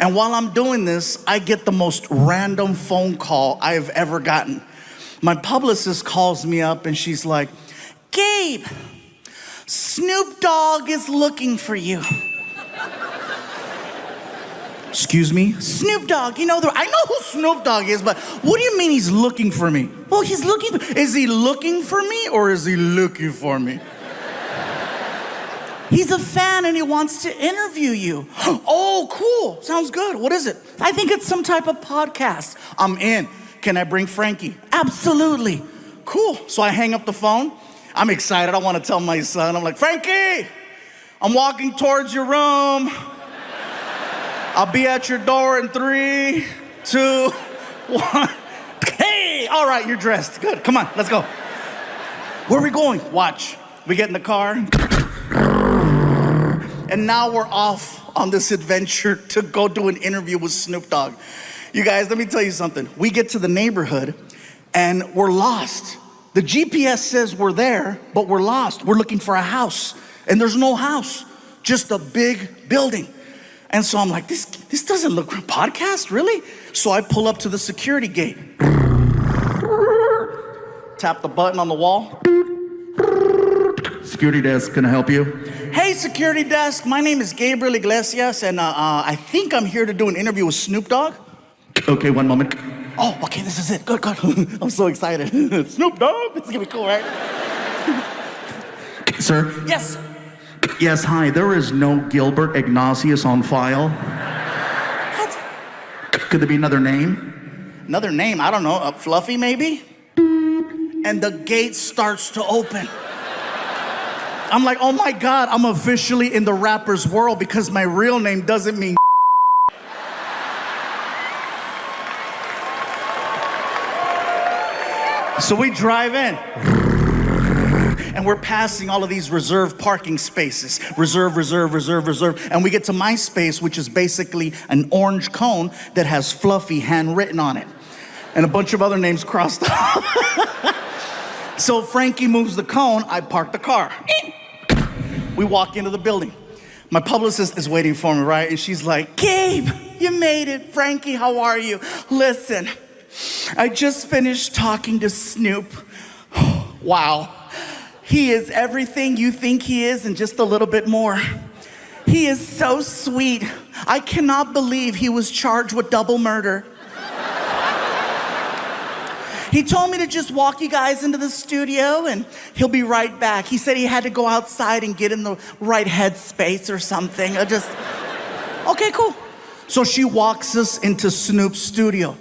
And while I'm doing this, I get the most random phone call I've ever gotten. My publicist calls me up and she's like, Gabe, Snoop Dogg is looking for you. Excuse me? Snoop Dogg, I know who Snoop Dogg is, but what do you mean he's looking for me? Well, is he looking for me or is he looking for me? He's a fan and he wants to interview you. Oh, cool. Sounds good. What is it? I think it's some type of podcast. I'm in. Can I bring Frankie? Absolutely. Cool. So I hang up the phone. I'm excited. I want to tell my son. I'm like, Frankie, I'm walking towards your room. I'll be at your door in 3, 2, 1. Hey, all right, you're dressed. Good. Come on, let's go. Where are we going? Watch. We get in the car. And now we're off on this adventure to go do an interview with Snoop Dogg. You guys, let me tell you something. We get to the neighborhood and we're lost. The GPS says we're there, but we're lost. We're looking for a house and there's no house, just a big building. And so I'm like, this doesn't look like a podcast, really? So I pull up to the security gate. Tap the button on the wall. Security desk, can I help you? Hey, security desk, my name is Gabriel Iglesias, and I think I'm here to do an interview with Snoop Dogg. Okay, one moment. Oh, okay, this is it. Good. I'm so excited. Snoop Dogg? This is gonna be cool, right? Sir? Yes. Yes, hi. There is no Gilbert Ignatius on file. What? Could there be another name? Another name? I don't know. Fluffy, maybe? And the gate starts to open. I'm like, oh my God, I'm officially in the rapper's world because my real name doesn't mean So we drive in. And we're passing all of these reserved parking spaces. Reserve. And we get to my space, which is basically an orange cone that has Fluffy handwritten on it. And a bunch of other names crossed off. So Frankie moves the cone, I park the car. We walk into the building. My publicist is waiting for me, right? And she's like, Gabe, you made it. Frankie, how are you? Listen, I just finished talking to Snoop. Wow. He is everything you think he is and just a little bit more. He is so sweet. I cannot believe he was charged with double murder. He told me to just walk you guys into the studio and he'll be right back. He said he had to go outside and get in the right headspace or something. Okay, cool. So she walks us into Snoop's studio.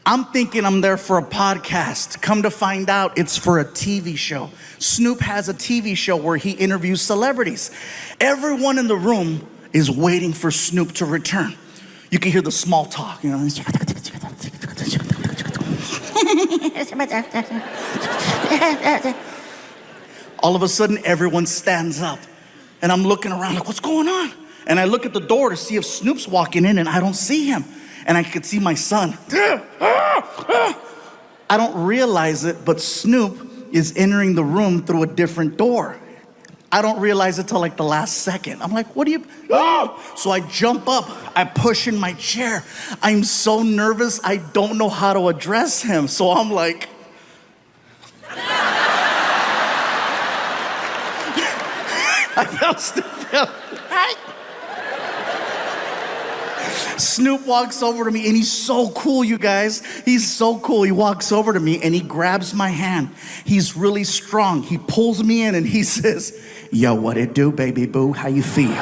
I'm thinking I'm there for a podcast. Come to find out, it's for a TV show. Snoop has a TV show where he interviews celebrities. Everyone in the room is waiting for Snoop to return. You can hear the small talk, you know. All of a sudden, everyone stands up. And I'm looking around like, what's going on? And I look at the door to see if Snoop's walking in, and I don't see him. And I could see my son. I don't realize it, but Snoop is entering the room through a different door. I don't realize it till like the last second. I'm like, what are you? So I jump up, I push in my chair. I'm so nervous, I don't know how to address him. So I'm like, I felt stupid. Snoop walks over to me, and he's so cool, you guys. He's so cool. He walks over to me, and he grabs my hand. He's really strong. He pulls me in, and he says, yo, what it do, baby boo? How you feel?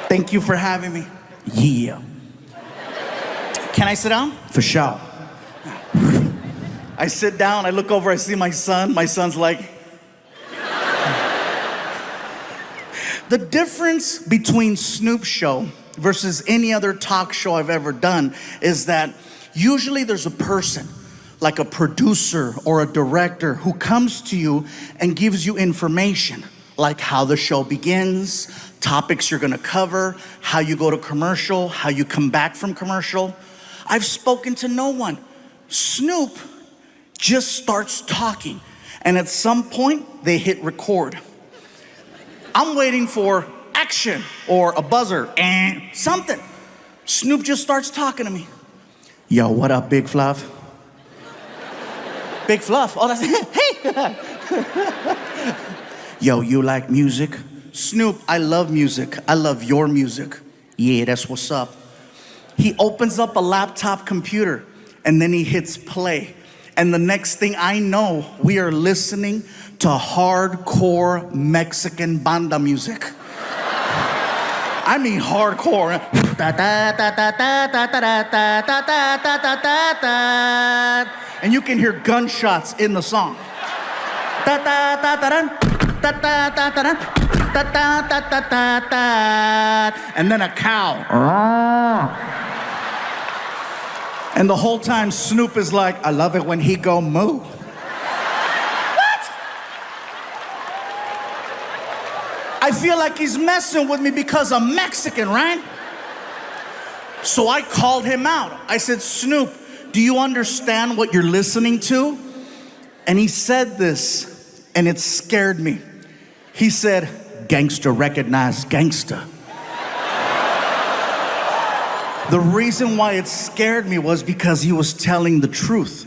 Thank you for having me. Yeah. Can I sit down? For sure. I sit down, I look over, I see my son. My son's like... The difference between Snoop's show versus any other talk show I've ever done is that usually there's a person, like a producer or a director, who comes to you and gives you information, like how the show begins, topics you're gonna cover, how you go to commercial, how you come back from commercial. I've spoken to no one. Snoop just starts talking, and at some point they hit record. I'm waiting for action or a buzzer and something. Snoop just starts talking to me. Yo, what up, Big Fluff? Big Fluff? Oh, that's hey. Yo, you like music? Snoop, I love music. I love your music. Yeah, that's what's up. He opens up a laptop computer, and then he hits play. And the next thing I know, we are listening to hardcore Mexican banda music. I mean hardcore. And you can hear gunshots in the song. And then a cow. And the whole time Snoop is like, I love it when he go moo. What? I feel like he's messing with me because I'm Mexican, right? So I called him out. I said, Snoop, do you understand what you're listening to? And he said this, and it scared me. He said, gangster recognize gangster. The reason why it scared me was because he was telling the truth.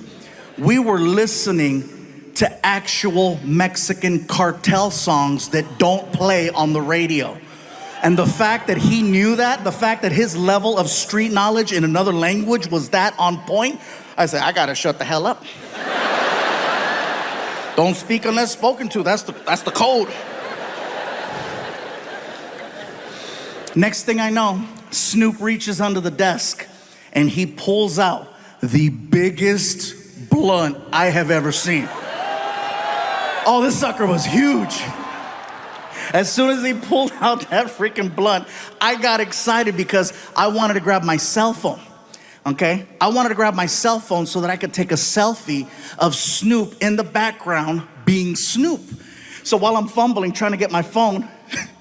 We were listening to actual Mexican cartel songs that don't play on the radio. And the fact that he knew that, the fact that his level of street knowledge in another language was that on point, I said, I gotta shut the hell up. Don't speak unless spoken to, that's the code. Next thing I know, Snoop reaches under the desk and he pulls out the biggest blunt I have ever seen. Oh, this sucker was huge. As soon as he pulled out that freaking blunt, I got excited because I wanted to grab my cell phone, okay? I wanted to grab my cell phone so that I could take a selfie of Snoop in the background being Snoop. So while I'm fumbling, trying to get my phone,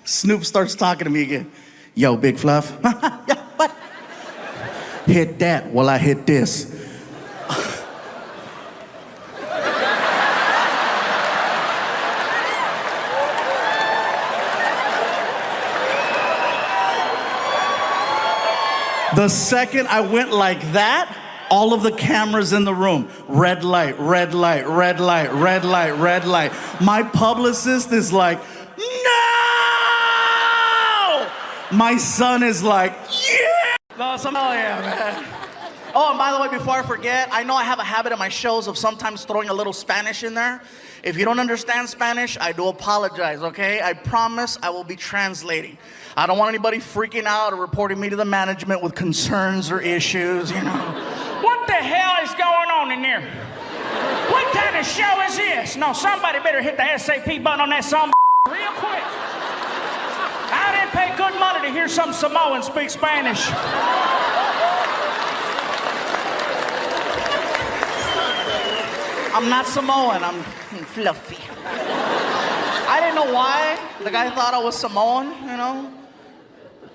Snoop starts talking to me again. Yo, Big Fluff. Yeah, what? Hit that while I hit this. The second I went like that, all of the cameras in the room, red light, red light, red light, red light, red light. My publicist is like, no! My son is like, yeah! No, yeah, man. Oh, and by the way, before I forget, I know I have a habit in my shows of sometimes throwing a little Spanish in there. If you don't understand Spanish, I do apologize, okay? I promise I will be translating. I don't want anybody freaking out or reporting me to the management with concerns or issues, you know. What the hell is going on in there? What kind of show is this? No, somebody better hit the SAP button on that song real quick. I didn't pay good money to hear some Samoan speak Spanish. I'm not Samoan, I'm fluffy. I didn't know why the guy thought I was Samoan, you know?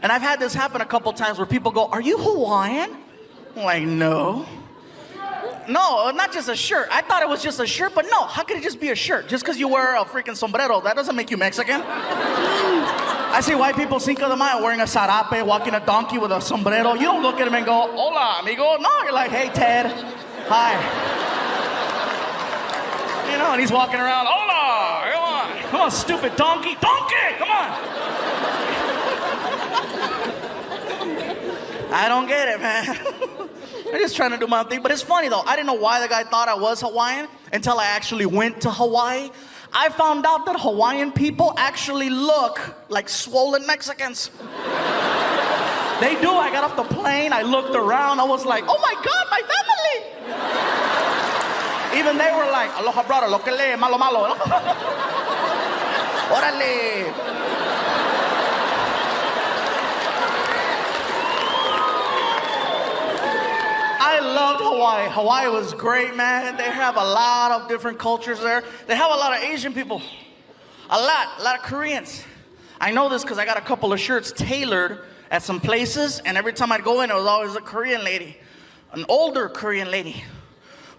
And I've had this happen a couple times where people go, "Are you Hawaiian?" I'm like, no. No, not just a shirt. I thought it was just a shirt, but no, how could it just be a shirt? Just because you wear a freaking sombrero, that doesn't make you Mexican. I see white people Cinco de Mayo wearing a sarape, walking a donkey with a sombrero. You don't look at him and go, "Hola, amigo." No, you're like, "Hey, Ted. Hi." You know, and he's walking around, "Hola, come on. Come on, stupid donkey. Donkey, come on." I don't get it, man. I'm just trying to do my thing. But it's funny, though. I didn't know why the guy thought I was Hawaiian until I actually went to Hawaii. I found out that Hawaiian people actually look like swollen Mexicans. They do. I got off the plane. I looked around. I was like, "Oh, my God, my family." Even they were like, "Aloha, brother, lo que le, malo, malo." Orale. I loved Hawaii. Hawaii was great, man. They have a lot of different cultures there. They have a lot of Asian people. A lot of Koreans. I know this because I got a couple of shirts tailored at some places, and every time I'd go in, it was always a Korean lady. An older Korean lady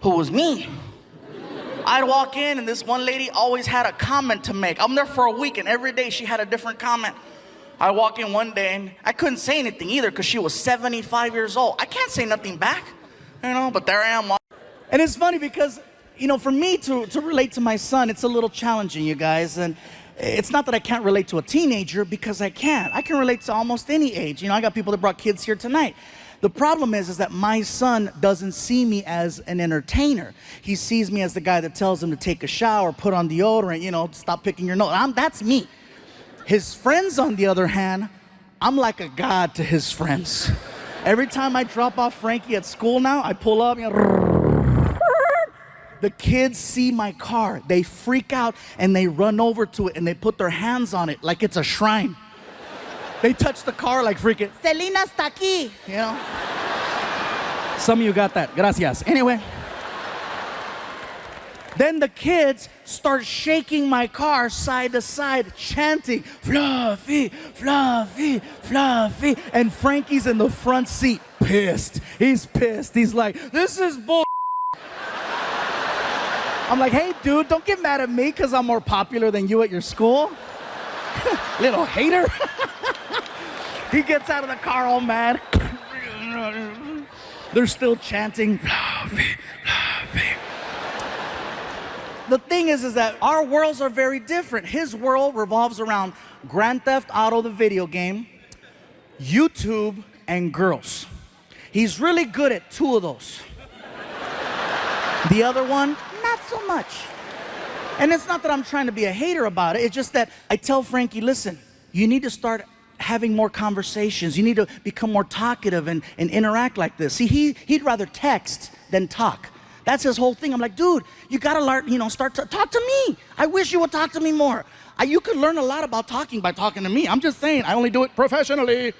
who was mean. I'd walk in, and this one lady always had a comment to make. I'm there for a week, and every day she had a different comment. I walk in one day, and I couldn't say anything either because she was 75 years old. I can't say nothing back, you know, but there I am. And it's funny because, you know, for me to relate to my son, it's a little challenging, you guys. And it's not that I can't relate to a teenager, because I can. I can relate to almost any age. You know, I got people that brought kids here tonight. The problem is that my son doesn't see me as an entertainer. He sees me as the guy that tells him to take a shower, put on deodorant, you know, stop picking your nose. That's me. His friends, on the other hand, I'm like a god to his friends. Every time I drop off Frankie at school now, I pull up, you know, the kids see my car. They freak out and they run over to it and they put their hands on it like it's a shrine. They touch the car like freaking, Selena está aquí. you know. Some of you got that. Gracias. Anyway. Then the kids start shaking my car side to side, chanting, "Fluffy, Fluffy, Fluffy." And Frankie's in the front seat, pissed. He's pissed. He's like, "This is bull." I'm like, "Hey, dude, don't get mad at me because I'm more popular than you at your school." Little hater. He gets out of the car all mad. They're still chanting, "Fluffy, Fluffy." The thing is that our worlds are very different. His world revolves around Grand Theft Auto, the video game, YouTube, and girls. He's really good at 2 of those. The other one, not so much. And it's not that I'm trying to be a hater about it. It's just that I tell Frankie, "Listen, you need to start having more conversations. You need to become more talkative and interact like this." See, he'd rather text than talk. That's his whole thing. I'm like, "Dude, you gotta learn, you know, start to talk to me. I wish you would talk to me more." You could learn a lot about talking by talking to me. I'm just saying, I only do it professionally.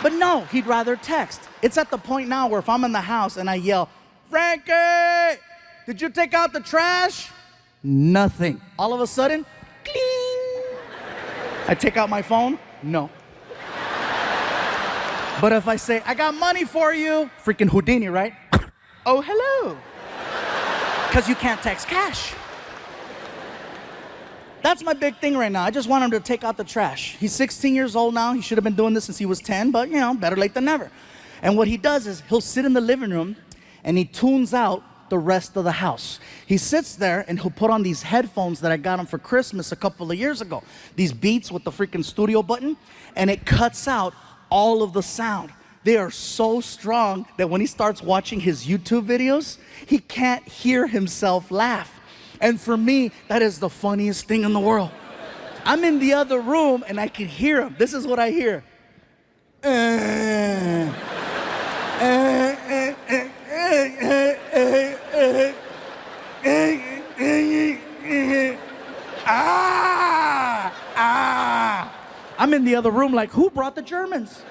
But no, he'd rather text. It's at the point now where if I'm in the house and I yell, "Frankie, did you take out the trash?" Nothing. All of a sudden, cling. I take out my phone, no. But if I say, "I got money for you," freaking Houdini, right? "Oh, hello." Because you can't text cash. That's my big thing right now. I just want him to take out the trash. He's 16 years old now. He should have been doing this since he was 10, but, you know, better late than never. And what he does is he'll sit in the living room and he tunes out the rest of the house. He sits there and he'll put on these headphones that I got him for Christmas a couple of years ago. These Beats with the freaking studio button, and it cuts out all of the sound. They are so strong that when he starts watching his YouTube videos, he can't hear himself laugh. And for me, that is the funniest thing in the world. I'm in the other room and I can hear him. This is what I hear. I'm in the other room like, who brought the Germans?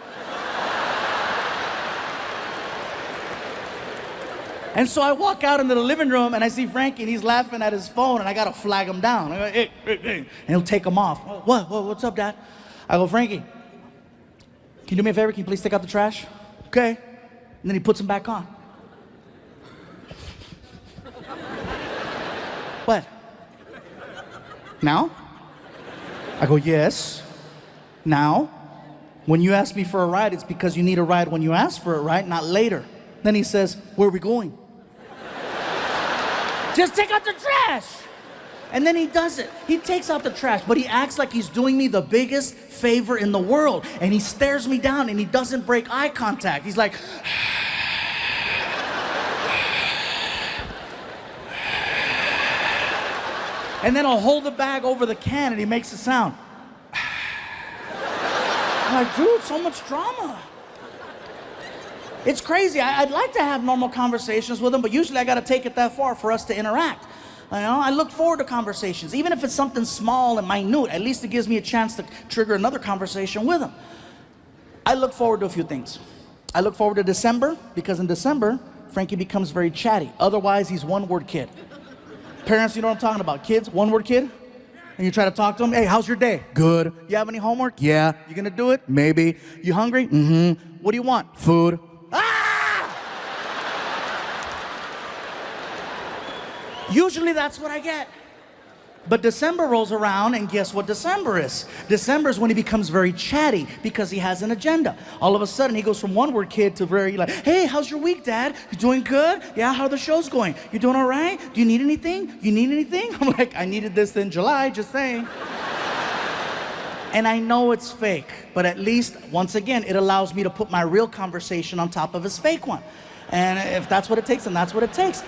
And so I walk out into the living room and I see Frankie and he's laughing at his phone and I gotta flag him down. I go, hey. And he'll take him off. What's up, Dad? I go, Frankie, can you do me a favor? Can you please take out the trash? Okay. And then he puts them back on. What? Now? I go, yes. Now? When you ask me for a ride, it's because you need a ride when you ask for it, right? Not later. Then he says, where are we going? Just take out the trash. And then he does it. He takes out the trash, but he acts like he's doing me the biggest favor in the world. And he stares me down and he doesn't break eye contact. He's like, and then I'll hold the bag over the can and he makes a sound. I'm like, dude, so much drama. It's crazy. I'd like to have normal conversations with him, but usually I got to take it that far for us to interact. You know, I look forward to conversations. Even if it's something small and minute, at least it gives me a chance to trigger another conversation with him. I look forward to a few things. I look forward to December, because in December, Frankie becomes very chatty. Otherwise, he's one-word kid. Parents, you know what I'm talking about. Kids, one-word kid. And you try to talk to him. Hey, how's your day? Good. You have any homework? Yeah. You gonna do it? Maybe. You hungry? Mm-hmm. What do you want? Food. Ah! Usually that's what I get. But December rolls around, and guess what December is? December is when he becomes very chatty because he has an agenda. All of a sudden, he goes from one-word kid to very like, hey, how's your week, Dad? You doing good? Yeah, how are the shows going? You doing all right? Do you need anything? You need anything? I'm like, I needed this in July, just saying. And I know it's fake, but at least, once again, it allows me to put my real conversation on top of his fake one. And if that's what it takes, then that's what it takes.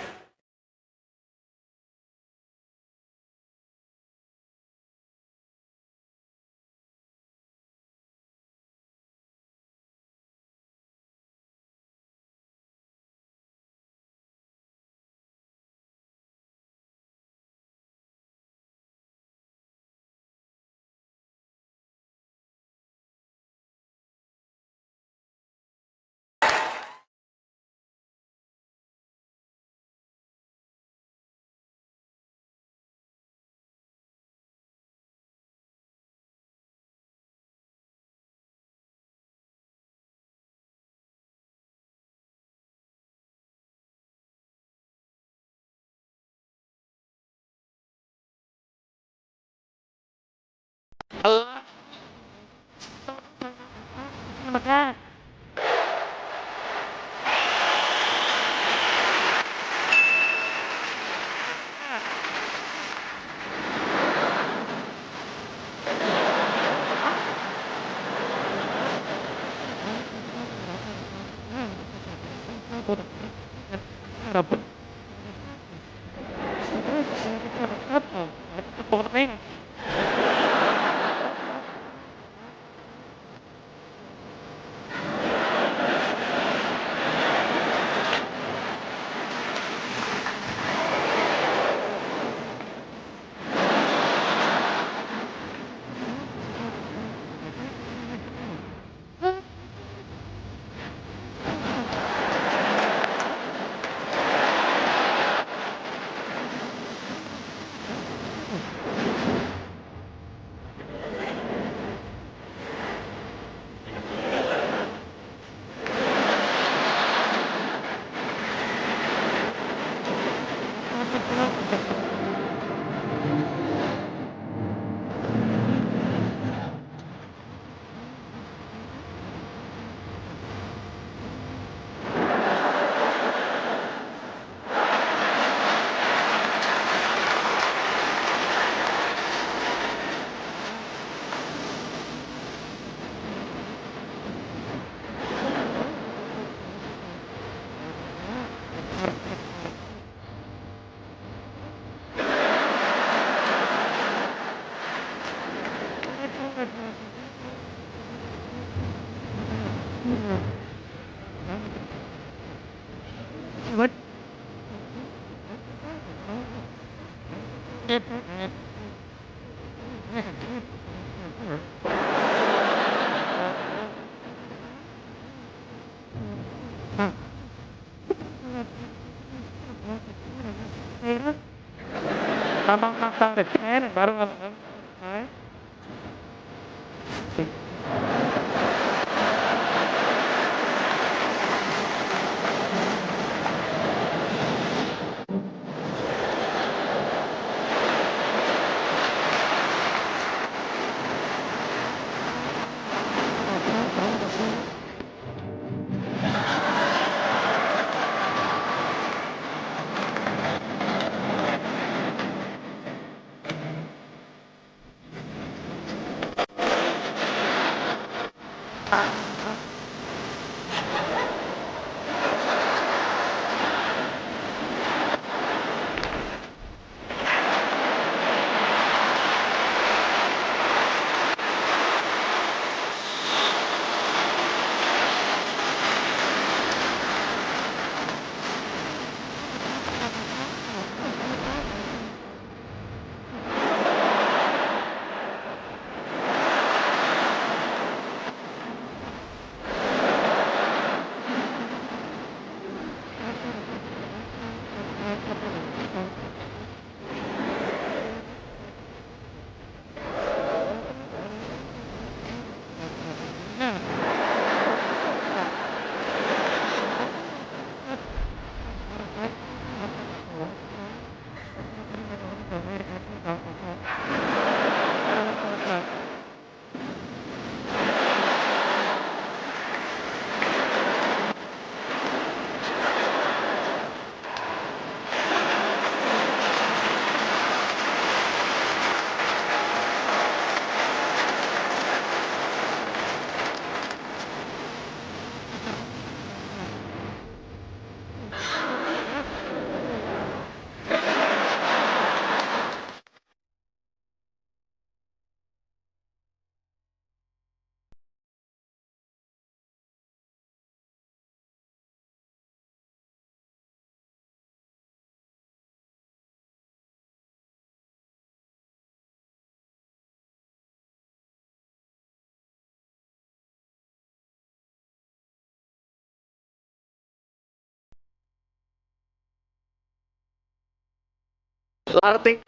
A lot of things.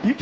You,